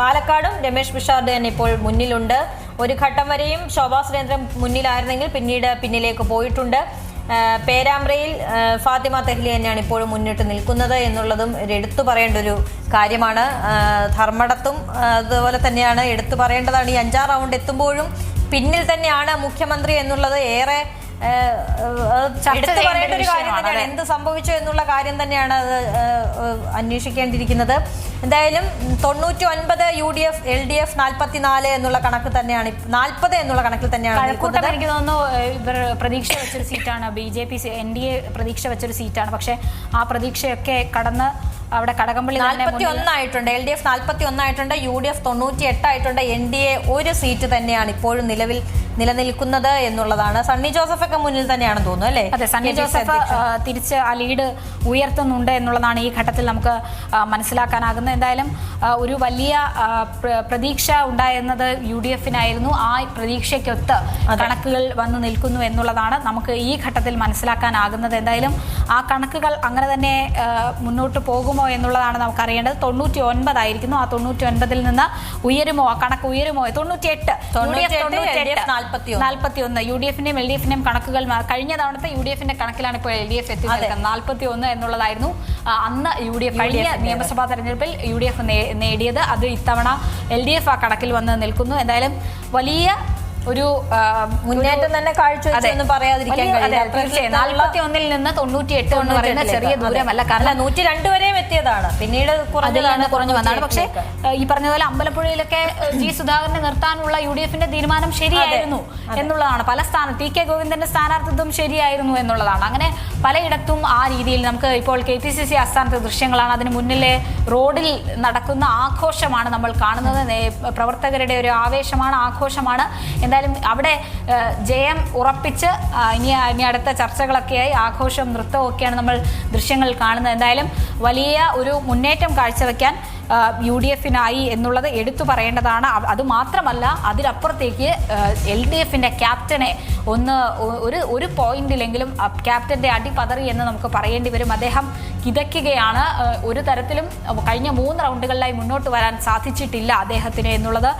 പാലക്കാടും രമേശ് പിഷാരടി തന്നെ ഇപ്പോൾ മുന്നിലുണ്ട്. ഒരു ഘട്ടം വരെയും ശോഭാ സുരേന്ദ്രൻ മുന്നിലായിരുന്നെങ്കിൽ പിന്നീട് പിന്നിലേക്ക് പോയിട്ടുണ്ട്. പേരാമ്പ്രയിൽ ഫാത്തിമ തെഹ്ലി തന്നെയാണ് ഇപ്പോഴും മുന്നിട്ട് നിൽക്കുന്നത് എന്നുള്ളതും എടുത്തു പറയേണ്ട ഒരു കാര്യമാണ്. ധർമ്മടത്തും അതുപോലെ തന്നെയാണ് എടുത്തു പറയേണ്ടതാണ്. ഈ 5-6 റൗണ്ട് എത്തുമ്പോഴും പിന്നിൽ തന്നെയാണ് മുഖ്യമന്ത്രി എന്നുള്ളത് ഏറെ എടുത്തു പറയേണ്ട ഒരു കാര്യം തന്നെയാണ്. എന്ത് സംഭവിച്ചു എന്നുള്ള കാര്യം തന്നെയാണ് അത് അന്വേഷിക്കേണ്ടിയിരിക്കുന്നത്. എന്തായാലും 99 UDF, LDF 44 എന്നുള്ള കണക്ക് തന്നെയാണ്, 40 എന്നുള്ള കണക്കിൽ തന്നെയാണ്. എനിക്ക് തോന്നുന്നു ഇവർ പ്രതീക്ഷ വെച്ചൊരു സീറ്റാണ്, BJP NDA പ്രതീക്ഷ വെച്ചൊരു സീറ്റാണ്. പക്ഷെ ആ പ്രതീക്ഷയൊക്കെ കടന്ന് അവിടെ കടകംപള്ളി 41 ആയിട്ടുണ്ട്, LDF 41 ആയിട്ടുണ്ട്, UDF 98 ആയിട്ടുണ്ട്. NDA ഒരു സീറ്റ് തന്നെയാണ് ഇപ്പോഴും നിലവിൽ നിലനിൽക്കുന്നത് എന്നുള്ളതാണ്. സണ്ണി ജോസഫ് ഒക്കെ മുന്നിൽ തന്നെയാണെന്ന് തോന്നുന്നു അല്ലേ? അതെ, സണ്ണി ജോസഫ് തിരിച്ച് ആ ലീഡ് ഉയർത്തുന്നുണ്ട് എന്നുള്ളതാണ് ഈ ഘട്ടത്തിൽ നമുക്ക് മനസ്സിലാക്കാനാകുന്നത്. എന്തായാലും ഒരു വലിയ പ്രതീക്ഷ ഉണ്ടായിരുന്നത് UDF-നായിരുന്നു. ആ പ്രതീക്ഷയ്ക്കൊത്ത് കണക്കുകൾ വന്നു നിൽക്കുന്നു എന്നുള്ളതാണ് നമുക്ക് ഈ ഘട്ടത്തിൽ മനസ്സിലാക്കാനാകുന്നത്. എന്തായാലും ആ കണക്കുകൾ അങ്ങനെ തന്നെ മുന്നോട്ട് പോകുമോ എന്നുള്ളതാണ് നമുക്കറിയേണ്ടത്. 99 ആയിരിക്കുന്നു. ആ 99-ൽ നിന്ന് ഉയരുമോ, ആ കണക്ക് ഉയരുമോ? 98, 41 UDF-ന്റെയും LDF-ന്റെയും കണക്കുകൾ കഴിഞ്ഞ തവണത്തെ UDF-ന്റെ കണക്കിലാണ് ഇപ്പോൾ LDF എത്തി നിൽക്കുന്നത്. 41 എന്നുള്ളതായിരുന്നു അന്ന് UDF കഴിഞ്ഞ നിയമസഭാ തെരഞ്ഞെടുപ്പിൽ UDF നേടിയത്. അത് ഇത്തവണ LDF ആ കണക്കിൽ വന്ന് നിൽക്കുന്നു. എന്തായാലും വലിയ ഒരു മുന്നേറ്റം തന്നെ കാഴ്ചവെച്ചെന്ന് പറയാതിരിക്കാൻ കഴിയില്ല. 41-ൽ നിന്ന് 98 എന്ന് പറയുന്ന ചെറിയ ദൂരമല്ല. കാരണം 102 വരെയും എത്തിയതാണ്, പിന്നീട് കുറഞ്ഞു വന്നതാണ്. പക്ഷേ ഈ പറഞ്ഞതുപോലെ അമ്പലപ്പുഴയിലൊക്കെ G. സുധാകരനെ നിർത്താനുള്ള UDF-ന്റെ തീരുമാനം ശരിയായിരുന്നു എന്നുള്ളതാണ്. പല സ്ഥാനം TK ഗോവിന്ദന്റെ സ്ഥാനാർത്ഥിത്വം ശരിയായിരുന്നു എന്നുള്ളതാണ്. അങ്ങനെ പലയിടത്തും ആ രീതിയിൽ നമുക്ക് ഇപ്പോൾ KPCC ആസ്ഥാനത്തെ ദൃശ്യങ്ങളാണ്. അതിന് മുന്നിലെ റോഡിൽ നടക്കുന്ന ആഘോഷമാണ് നമ്മൾ കാണുന്നത്. പ്രവർത്തകരുടെ ഒരു ആവേശമാണ്, ആഘോഷമാണ്. എന്തായാലും അവിടെ ജയം ഉറപ്പിച്ച് ഇനി അടുത്ത ചർച്ചകളൊക്കെയായി ആഘോഷവും നൃത്തവും ഒക്കെയാണ് നമ്മൾ ദൃശ്യങ്ങൾ കാണുന്നത്. എന്തായാലും വലിയ ഒരു മുന്നേറ്റം കാഴ്ചവെക്കാൻ UDF-നായി എന്നുള്ളത് എടുത്തു പറയേണ്ടതാണ്. അതുമാത്രമല്ല, അതിലപ്പുറത്തേക്ക് LDF-ന്റെ ക്യാപ്റ്റനെ ഒരു പോയിന്റിലെങ്കിലും ക്യാപ്റ്റന്റെ അടിപതറി എന്ന് നമുക്ക് പറയേണ്ടി വരും. അദ്ദേഹം കിതയ്ക്കുകയാണ്. ഒരു തരത്തിലും കഴിഞ്ഞ 3 റൗണ്ടുകളിലായി മുന്നോട്ട് വരാൻ സാധിച്ചിട്ടില്ല അദ്ദേഹത്തിന് എന്നുള്ളത്.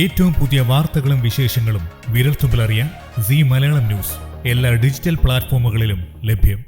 ഏറ്റവും പുതിയ വാർത്തകളും വിശേഷങ്ങളും വിരൽത്തുമ്പിലറിയാൻ Zee മലയാളം ന്യൂസ് എല്ലാ ഡിജിറ്റൽ പ്ലാറ്റ്ഫോമുകളിലും ലഭ്യം.